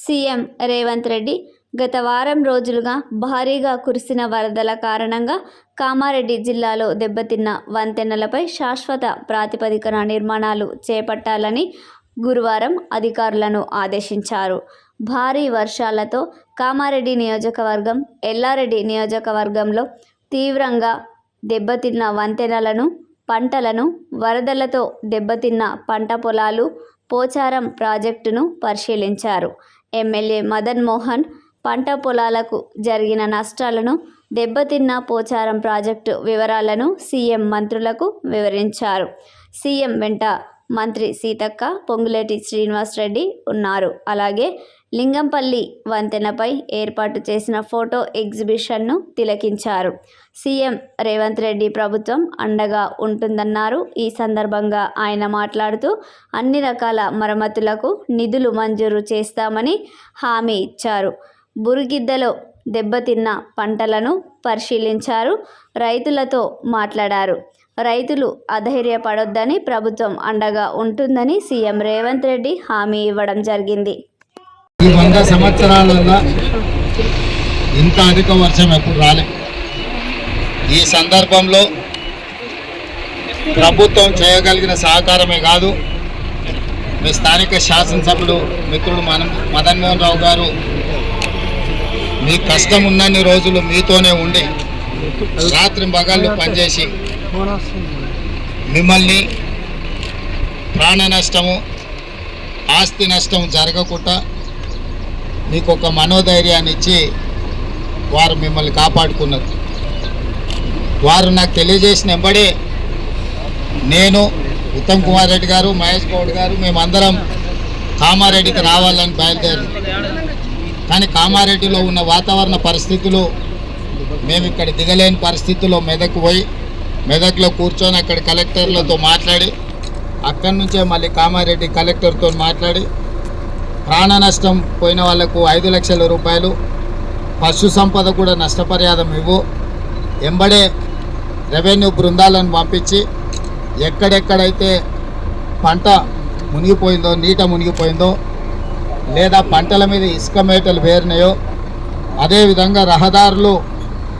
CM Revanth Reddy గత వారం రోజులుగా భారీగా కురిసిన వరదల కారణంగా కామారెడ్డి జిల్లాలో దెబ్బతిన్న వంతెనలపై శాశ్వత ప్రాతిపదికన నిర్మాణాలు చేపట్టాలని గురువారం అధికారులను ఆదేశించారు. భారీ వర్షాలతో కామారెడ్డి నియోజకవర్గం, ఎల్లారెడ్డి నియోజకవర్గంలో తీవ్రంగా దెబ్బతిన్న వంతెనలను, పంటలను, వరదలతో దెబ్బతిన్న పంట పొలాలు, పోచారం ప్రాజెక్టును పరిశీలించారు. ఎమ్మెల్యే మదన్ మోహన్ పంట పొలాలకు జరిగిన నష్టాలను, దెబ్బతిన్న పోచారం ప్రాజెక్టు వివరాలను సీఎం మంత్రులకు వివరించారు. సీఎం వెంట మంత్రి సీతక్క, పొంగులేటి శ్రీనివాసరెడ్డి ఉన్నారు. అలాగే లింగంపల్లి వంతెనపై ఏర్పాటు చేసిన ఫోటో ఎగ్జిబిషన్ను తిలకించారు. సీఎం రేవంత్ రెడ్డి ప్రభుత్వం అండగా ఉంటుందన్నారు. ఈ సందర్భంగా ఆయన మాట్లాడుతూ అన్ని రకాల మరమ్మతులకు నిధులు మంజూరు చేస్తామని హామీ ఇచ్చారు. బురుగిద్దలో దెబ్బతిన్న పంటలను పరిశీలించారు. రైతులతో మాట్లాడారు. రైతులు అధైర్యపడొద్దని, ప్రభుత్వం అండగా ఉంటుందని సీఎం రేవంత్ రెడ్డి హామీ ఇవ్వడం జరిగింది. ఈ 100 సంవత్సరాలలో ఇంత అధిక వర్షం ఎప్పుడు రాలే. ఈ సందర్భంలో ప్రభుత్వం చేయగలిగిన సహకారమే కాదు, మీ స్థానిక శాసనసభ్యుడు మిత్రుడు మదన్ మోహన్ రావు గారు మీ కష్టం ఉన్నన్ని రోజులు మీతోనే ఉండి రాత్రి పగళ్ళు పనిచేసి మిమ్మల్ని ప్రాణ నష్టము, ఆస్తి నష్టం జరగకుండా మీకు ఒక మనోధైర్యాన్ని ఇచ్చి వారు మిమ్మల్ని కాపాడుకున్నారు. వారు నాకు తెలియజేసిన వెంబడే నేను, ఉత్తమ్ కుమార్ రెడ్డి గారు, మహేష్ గౌడ్ గారు మేమందరం కామారెడ్డికి రావాలని బయలుదేరి, కానీ కామారెడ్డిలో ఉన్న వాతావరణ పరిస్థితులు మేము ఇక్కడ దిగలేని పరిస్థితుల్లో మెదక్ పోయి మెదక్లో కూర్చొని అక్కడ కలెక్టర్లతో మాట్లాడి, అక్కడి నుంచే మళ్ళీ కామారెడ్డి కలెక్టర్తో మాట్లాడి ప్రాణ నష్టం పోయిన వాళ్లకు 5 లక్షల రూపాయలు, పశు సంపద కూడా నష్టపరిహారం ఇవ్వు, ఎంబడే రెవెన్యూ బృందాలను పంపించి ఎక్కడెక్కడైతే పంట మునిగిపోయిందో, నీట మునిగిపోయిందో, లేదా పంటల మీద ఇసుక మేటలు వేరినాయో, అదేవిధంగా రహదారులు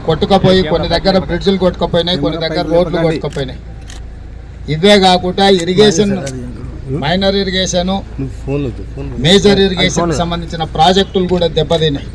కొట్టుకపోయి కొన్ని దగ్గర బ్రిడ్జ్లు కొట్టుకుపోయినాయి, కొన్ని దగ్గర రోడ్లు కొట్టుకుపోయినాయి. ఇవే కాకుండా irrigation, minor irrigation, major irrigation సంబంధించిన ప్రాజెక్టులు కూడా దెబ్బతిన్నాయి.